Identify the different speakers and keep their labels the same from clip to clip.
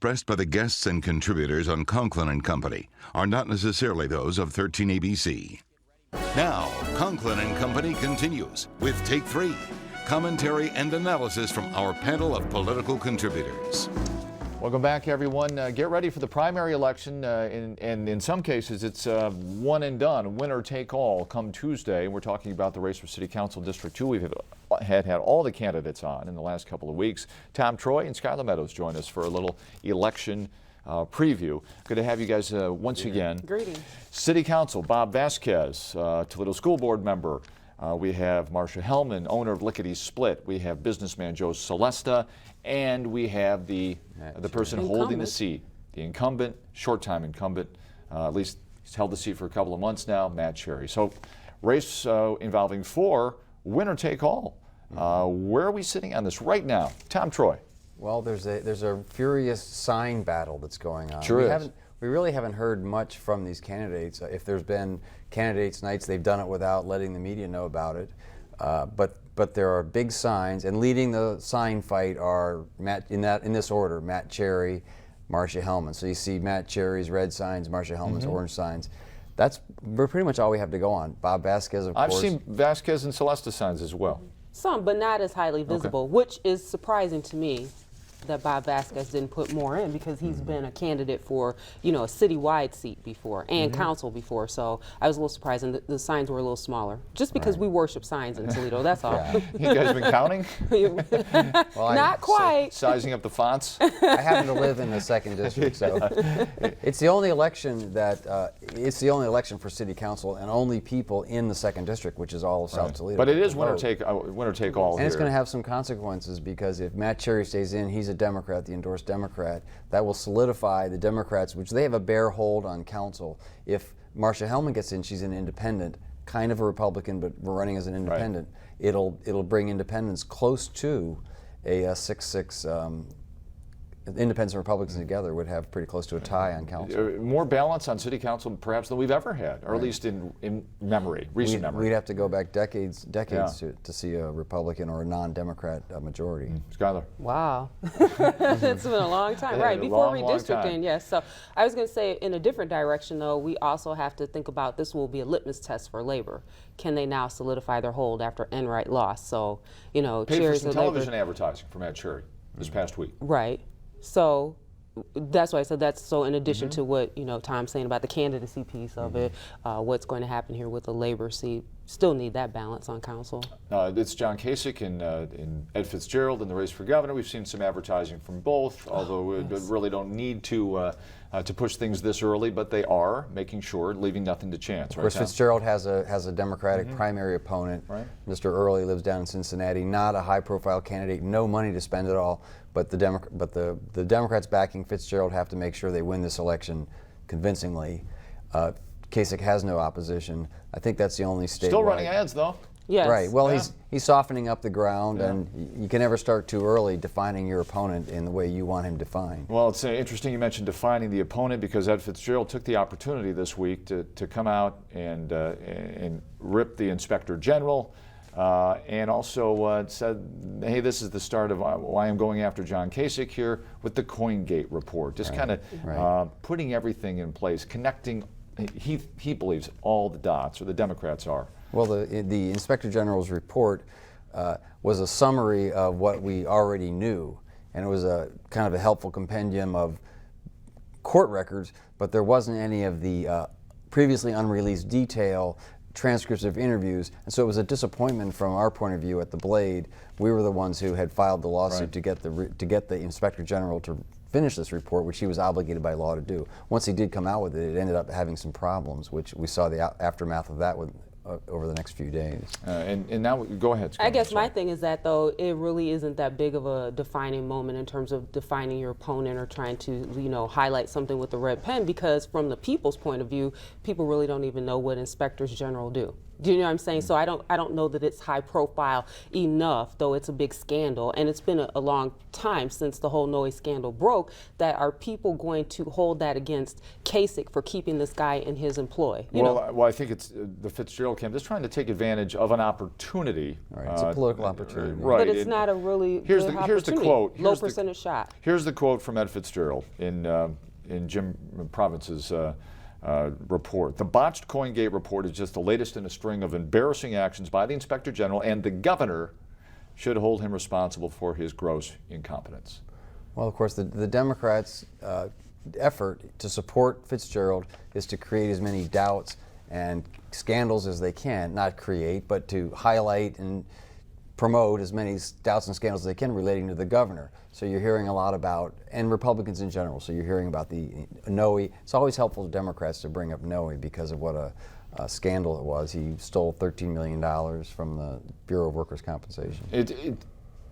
Speaker 1: expressed by the guests and contributors on Conklin and Company are not necessarily those of 13 ABC. Now, Conklin and Company continues with Take 3, commentary and analysis from our panel of political contributors.
Speaker 2: Welcome back, everyone. Get ready for the primary election, and in some cases it's one and done, winner take all come Tuesday. We're talking about the race for City Council District 2. We've had all the candidates on in the last couple of weeks. Tom Troy and Skylar Meadows join us for a little election preview. Good to have you guys once again.
Speaker 3: Greetings.
Speaker 2: City Council, Bob Vasquez, Toledo School Board member. We have Marcia Hellman, owner of Lickety Split. We have businessman Joe Celesta, and we have the person holding the seat, the incumbent, short-time incumbent, at least he's held the seat for a couple of months now, Matt Cherry. So race involving 4, winner take all. Where are we sitting on this right now? Tom Troy.
Speaker 4: Well, there's a furious sign battle that's going on.
Speaker 2: Sure is.
Speaker 4: We really haven't heard much from these candidates. If there's been candidates nights, they've done it without letting the media know about it. But there are big signs, and leading the sign fight are in this order: Matt Cherry, Marcia Hellman. So you see Matt Cherry's red signs, Marcia Hellman's orange signs. We're pretty much all we have to go on. Bob Vasquez, of course.
Speaker 2: I've seen Vasquez and Celesta signs as well.
Speaker 3: Some, but not as highly visible, which is surprising to me that Bob Vasquez didn't put more in, because he's been a candidate for, a citywide seat before and council before. So I was a little surprised, and the signs were a little smaller, just because we worship signs in Toledo. That's all.
Speaker 4: Yeah.
Speaker 2: You guys been counting?
Speaker 4: Well,
Speaker 3: Not quite.
Speaker 2: Sizing up the fonts?
Speaker 4: I happen to live in the 2nd district, so it's the only election for city council, and only people in the 2nd district, which is all of South Toledo.
Speaker 2: But it is winner take all.
Speaker 4: And it's going to have some consequences, because if Matt Cherry stays in, he's a Democrat, the endorsed Democrat. That will solidify the Democrats, which they have a bare hold on council. If Marcia Hellman gets in, she's an independent, kind of a Republican, but we're running as an independent. Right. It'll bring independents close to a 6-6. Independents and Republicans together would have pretty close to a tie on council.
Speaker 2: More balance on city council perhaps than we've ever had, or at least in recent memory.
Speaker 4: We'd have to go back decades to see a Republican or a non-Democrat majority.
Speaker 2: Skylar.
Speaker 3: Wow. It's been a long time. Right, before redistricting, yes. So I was going to say, in a different direction, though, we also have to think about this will be a litmus test for labor. Can they now solidify their hold after Enright lost? So,
Speaker 2: Paid for some television advertising for Matt Cherry this past week.
Speaker 3: Right. So that's why I said that's so in addition to what Tom's saying about the candidacy piece of it, what's going to happen here with the labor seat. Still need that balance on council.
Speaker 2: It's John Kasich and Ed Fitzgerald in the race for governor. We've seen some advertising from both, although we really don't need to push things this early, but they are making sure, leaving nothing to chance.
Speaker 4: Of course, Fitzgerald has a Democratic primary opponent. Right. Mr. Early lives down in Cincinnati, not a high-profile candidate, no money to spend at all. But the Democrats backing Fitzgerald have to make sure they win this election convincingly. Kasich has no opposition. I think that's the only state.
Speaker 2: Still running ads, though.
Speaker 3: Yes.
Speaker 4: Right. Well, he's softening up the ground, and you can never start too early defining your opponent in the way you want him defined.
Speaker 2: Well, it's interesting you mentioned defining the opponent, because Ed Fitzgerald took the opportunity this week to come out and rip the Inspector General. And also said, hey, this is the start of why I'm going after John Kasich here with the CoinGate report. Just kind of putting everything in place, connecting, he believes, all the dots, or the Democrats are.
Speaker 4: Well, the Inspector General's report was a summary of what we already knew, and it was a kind of a helpful compendium of court records, but there wasn't any of the previously unreleased detail, transcripts of interviews, and so it was a disappointment from our point of view at the Blade. We were the ones who had filed the lawsuit to get the Inspector General to finish this report, which he was obligated by law to do. Once he did come out with it, it ended up having some problems, which we saw the aftermath of that over the next few days.
Speaker 2: And now, go ahead, Scott.
Speaker 3: I guess my thing is that, though, it really isn't that big of a defining moment in terms of defining your opponent or trying to, highlight something with the red pen, because from the people's point of view, people really don't even know what inspectors general do. Do you know what I'm saying? So I don't know that it's high profile enough, though it's a big scandal, and it's been a long time since the whole Noe scandal broke. That are people going to hold that against Kasich for keeping this guy in his employ?
Speaker 2: Well, I think it's the Fitzgerald camp just trying to take advantage of an opportunity.
Speaker 4: Right, it's a political opportunity.
Speaker 2: Right.
Speaker 3: But it's not a really good opportunity.
Speaker 2: Here's the quote.
Speaker 3: Low percentage shot.
Speaker 2: Here's the quote from Ed Fitzgerald in Jim Province's report. The botched CoinGate report is just the latest in a string of embarrassing actions by the Inspector General, and the governor should hold him responsible for his gross incompetence.
Speaker 4: Well, of course, the Democrats' effort to support Fitzgerald is to create as many doubts and scandals as they can, not create, but to highlight and promote as many doubts and scandals as they can relating to the governor. So you're hearing a lot about, and Republicans in general, so you're hearing about the Noe. It's always helpful to Democrats to bring up Noe because of what a scandal it was. He stole $13 million from the Bureau of Workers' Compensation.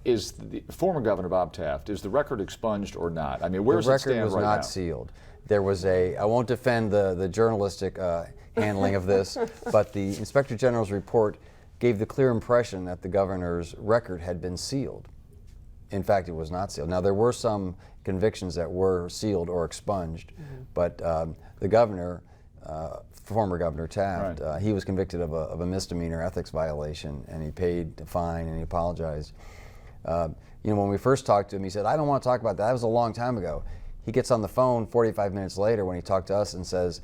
Speaker 2: Is the former Governor Bob Taft, is the record expunged or not? I mean, where does it stand right now?
Speaker 4: The record was not sealed. There was I won't defend the journalistic handling of this, but the Inspector General's report gave the clear impression that the governor's record had been sealed. In fact, it was not sealed. Now, there were some convictions that were sealed or expunged, but the governor, former Governor Taft,
Speaker 2: right.
Speaker 4: He was convicted of a misdemeanor ethics violation, and he paid the fine and he apologized. When we first talked to him, he said, "I don't want to talk about that. That was a long time ago." He gets on the phone 45 minutes later when he talked to us and says,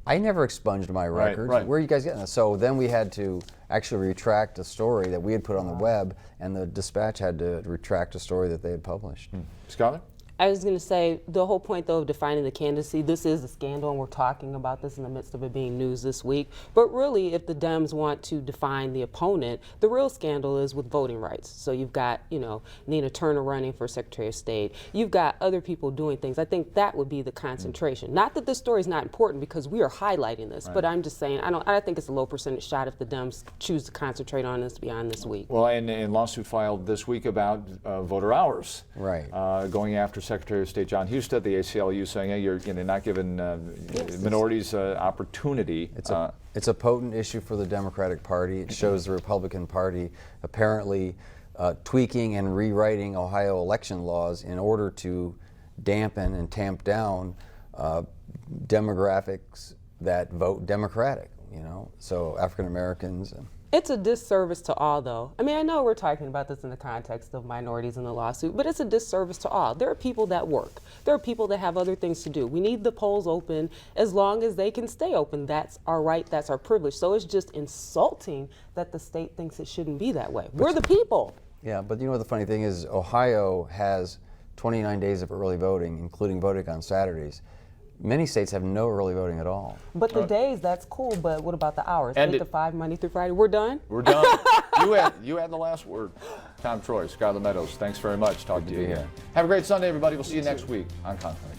Speaker 4: "I never expunged my records.
Speaker 2: Right.
Speaker 4: Where are you guys getting this?" So then we had to actually retract a story that we had put on the web, and the Dispatch had to retract a story that they had published.
Speaker 2: Scholar?
Speaker 3: I was going to say, the whole point, though, of defining the candidacy, this is a scandal, and we're talking about this in the midst of it being news this week. But really, if the Dems want to define the opponent, the real scandal is with voting rights. So you've got, Nina Turner running for Secretary of State. You've got other people doing things. I think that would be the concentration. Not that this story is not important, because we are highlighting this, but I'm just saying, I think it's a low percentage shot if the Dems choose to concentrate on this beyond this week.
Speaker 2: Well, and lawsuit filed this week about voter hours.
Speaker 4: Right.
Speaker 2: Going after Secretary of State John Husted, the ACLU, saying, "Hey, you're not giving minorities opportunity."
Speaker 4: It's a potent issue for the Democratic Party. It shows the Republican Party apparently tweaking and rewriting Ohio election laws in order to dampen and tamp down demographics that vote Democratic. So African Americans.
Speaker 3: It's a disservice to all, though. I mean, I know we're talking about this in the context of minorities in the lawsuit, but it's a disservice to all. There are people that work. There are people that have other things to do. We need the polls open as long as they can stay open. That's our right. That's our privilege. So it's just insulting that the state thinks it shouldn't be that way. We're the people.
Speaker 4: Yeah, but the funny thing is, Ohio has 29 days of early voting, including voting on Saturdays. Many states have no early voting at all.
Speaker 3: But the days, that's cool, but what about the hours?
Speaker 2: And
Speaker 3: 8 to 5, Monday through Friday. We're done?
Speaker 2: We're done. You had the last word. Tom Troy, Skylar Meadows, thanks very much. Talk to you again. Have a great Sunday, everybody. We'll see you next week on Conklin.